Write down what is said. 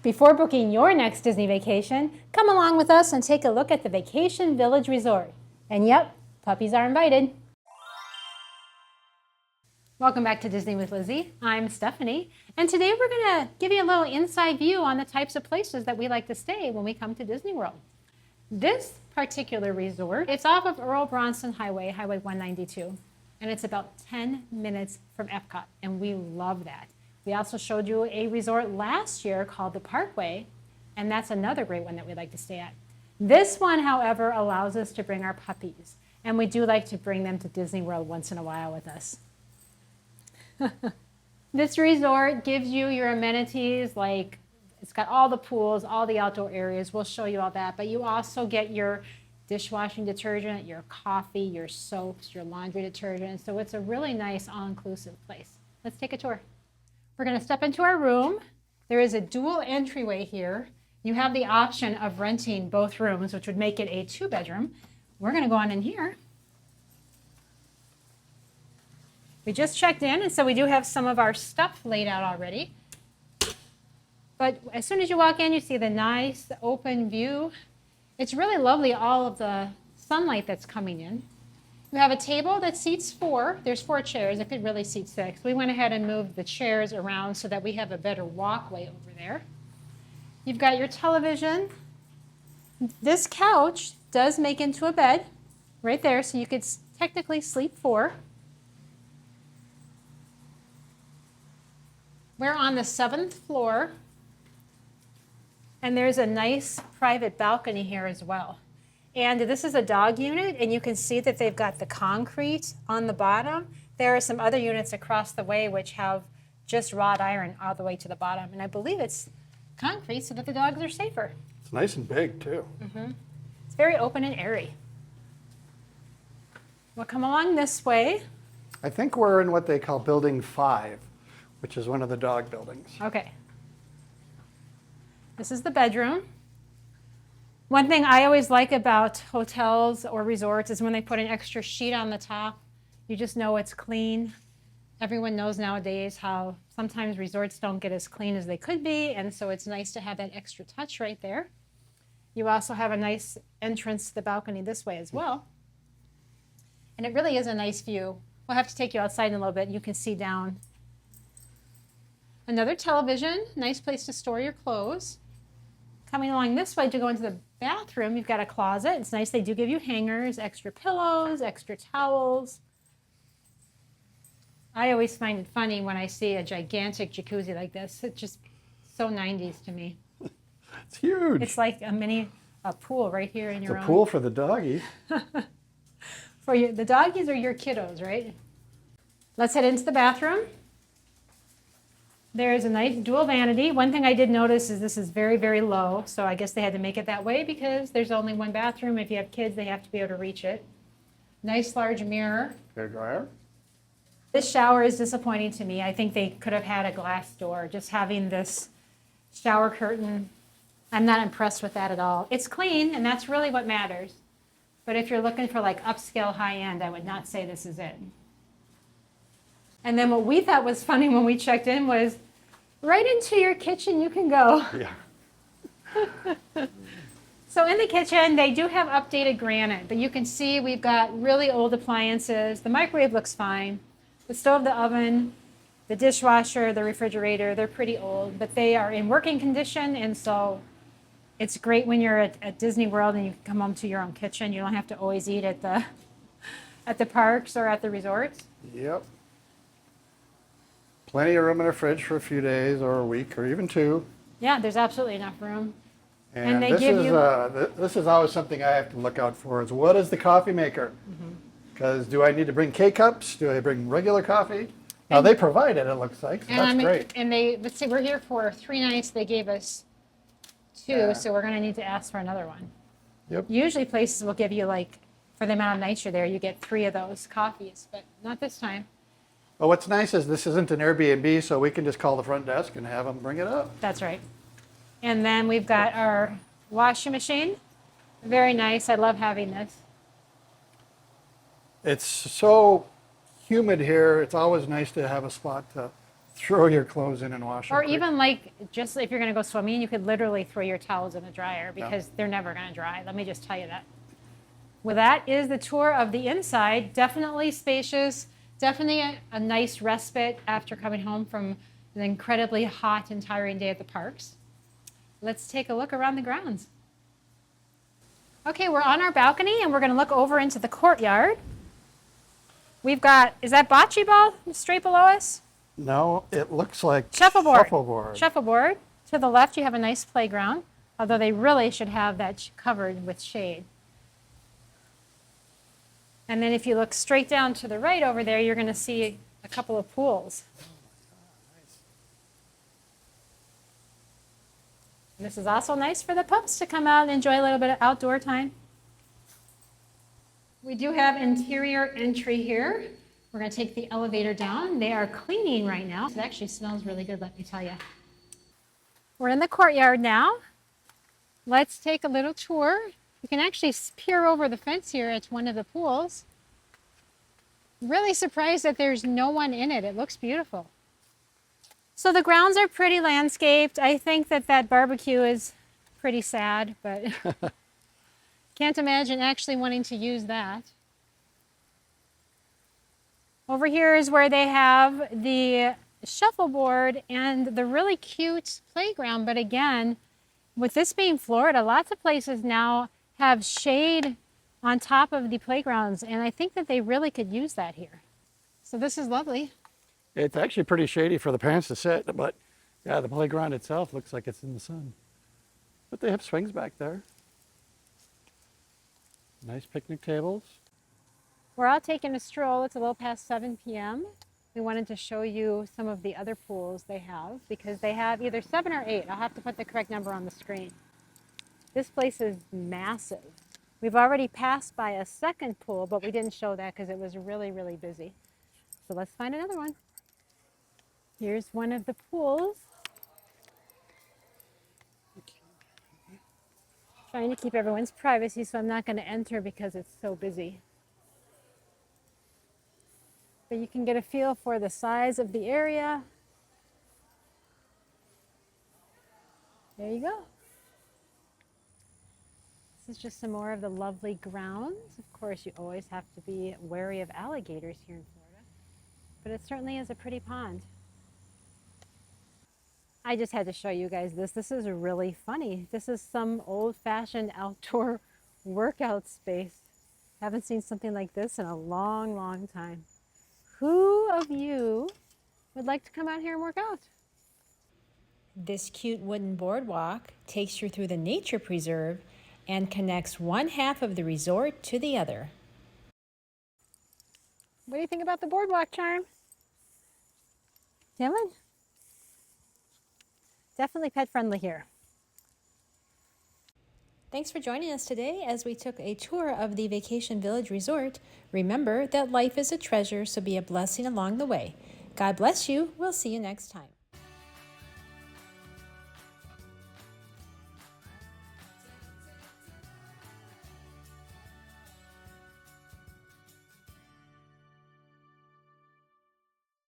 Before booking your next Disney vacation, come along with us and take a look at the Vacation Village Resort. And yep, puppies are invited. Welcome back to Disney with Lizzie. I'm Stephanie, and today we're going to give you a little inside view on the types of places that we like to stay when we come to Disney World. This particular resort, it's off of Earl Bronson Highway, Highway 192, and it's about 10 minutes from EPCOT, and we love that. We also showed you a resort last year called the Parkway, and that's another great one that we like to stay at. This one, however, allows us to bring our puppies, and we do like to bring them to Disney World once in a while with us. This resort gives you your amenities, like it's got all the pools, all the outdoor areas. We'll show you all that, but you also get your dishwashing detergent, your coffee, your soaps, your laundry detergent. So it's a really nice all-inclusive place. Let's take a tour. We're going to step into our room. There is a dual entryway here. You have the option of renting both rooms, which would make it a 2-bedroom. We're going to go on in here. We just checked in, and so we do have some of our stuff laid out already. But as soon as you walk in, you see the nice open view. It's really lovely, all of the sunlight that's coming in. You have a table that seats 4. There's 4 chairs. It could really seat 6. We went ahead and moved the chairs around so that we have a better walkway over there. You've got your television. This couch does make into a bed right there, so you could technically sleep 4. We're on the 7th floor, and there's a nice private balcony here as well. And this is a dog unit, and you can see that they've got the concrete on the bottom. There are some other units across the way which have just wrought iron all the way to the bottom. And I believe it's concrete so that the dogs are safer. It's nice and big, too. Mm-hmm. It's very open and airy. We'll come along this way. I think we're in what they call Building 5, which is one of the dog buildings. Okay. This is the bedroom. One thing I always like about hotels or resorts is when they put an extra sheet on the top. You just know it's clean. Everyone knows nowadays how sometimes resorts don't get as clean as they could be, and so it's nice to have that extra touch right there. You also have a nice entrance to the balcony this way as well. And it really is a nice view. We'll have to take you outside in a little bit. You can see down. Another television, nice place to store your clothes. Coming along this way to go into the bathroom, you've got a closet. It's nice, they do give you hangers, extra pillows, extra towels. I always find it funny when I see a gigantic jacuzzi like this. It's just so 90s to me. It's huge. It's like a pool right here in your own. It's a pool for the doggies. For the doggies or your kiddos, right? Let's head into the bathroom. There is a nice dual vanity. One thing I did notice is this is very, very low, so I guess they had to make it that way because there's only one bathroom. If you have kids, they have to be able to reach it. Nice large mirror. Hair dryer. This shower is disappointing to me. I think they could have had a glass door. Just having this shower curtain, I'm not impressed with that at all. It's clean, and that's really what matters. But if you're looking for like upscale high-end, I would not say this is it. And then what we thought was funny when we checked in was right into your kitchen you can go. Yeah. So in the kitchen, they do have updated granite, but you can see we've got really old appliances. The microwave looks fine. The stove, the oven, the dishwasher, the refrigerator, they're pretty old, but they are in working condition, and so it's great when you're at Disney World and you can come home to your own kitchen. You don't have to always eat at the parks or at the resorts. Yep. Plenty of room in the fridge for a few days or a week or even 2. Yeah, there's absolutely enough room. And they this give is you... this is always something I have to look out for is what is the coffee maker? Because do I need to bring K-cups? Do I bring regular coffee? Now they provide it looks like, so that's great. And let's see, we're here for 3 nights. They gave us 2, Yeah. so we're going to need to ask for another one. Yep. Usually places will give you, like, for the amount of nights you're there, you get 3 of those coffees, but not this time. Well, what's nice is this isn't an Airbnb, so we can just call the front desk and have them bring it up. That's right. And then we've got our washing machine. Very nice. I love having this. It's so humid here. It's always nice to have a spot to throw your clothes in and wash them. Or quick. even like, just if you're gonna go swimming, you could literally throw your towels in the dryer because they're never gonna dry. Let me just tell you that. Well, that is the tour of the inside. Definitely spacious, definitely a nice respite after coming home from an incredibly hot and tiring day at the parks. Let's take a look around the grounds. Okay, we're on our balcony and we're gonna look over into the courtyard. We've got, is that bocce ball straight below us? No, it looks like Shuffleboard. shuffleboard. Shuffleboard. To the left, you have a nice playground, although they really should have that covered with shade. And then if you look straight down to the right over there, you're going to see a couple of pools. And this is also nice for the pups to come out and enjoy a little bit of outdoor time. We do have interior entry here. We're going to take the elevator down. They are cleaning right now. It actually smells really good, let me tell you. We're in the courtyard now. Let's take a little tour. You can actually peer over the fence here at one of the pools. Really surprised that there's no one in it. It looks beautiful. So the grounds are pretty landscaped. I think that barbecue is pretty sad, but can't imagine actually wanting to use that. Over here is where they have the shuffleboard and the really cute playground. But again, with this being Florida, lots of places now have shade on top of the playgrounds, and I think that they really could use that here. So this is lovely. It's actually pretty shady for the parents to sit, but yeah, the playground itself looks like it's in the sun. But they have swings back there. Nice picnic tables. We're out taking a stroll. It's a little past 7 p.m. We wanted to show you some of the other pools they have because they have either 7 or 8. I'll have to put the correct number on the screen. This place is massive. We've already passed by a second pool, but we didn't show that because it was really, really busy. So let's find another one. Here's one of the pools. Trying to keep everyone's privacy, so I'm not going to enter because it's so busy. But you can get a feel for the size of the area. There you go. This is just some more of the lovely grounds. Of course, you always have to be wary of alligators here in Florida, but it certainly is a pretty pond. I just had to show you guys this. This is really funny. This is some old-fashioned outdoor workout space. Haven't seen something like this in a long, long time. Who of you would like to come out here and work out? This cute wooden boardwalk takes you through the nature preserve and connects one half of the resort to the other. What do you think about the boardwalk, Charm? Dylan? Definitely pet friendly here. Thanks for joining us today as we took a tour of the Vacation Village Resort. Remember that life is a treasure, so be a blessing along the way. God bless you. We'll see you next time.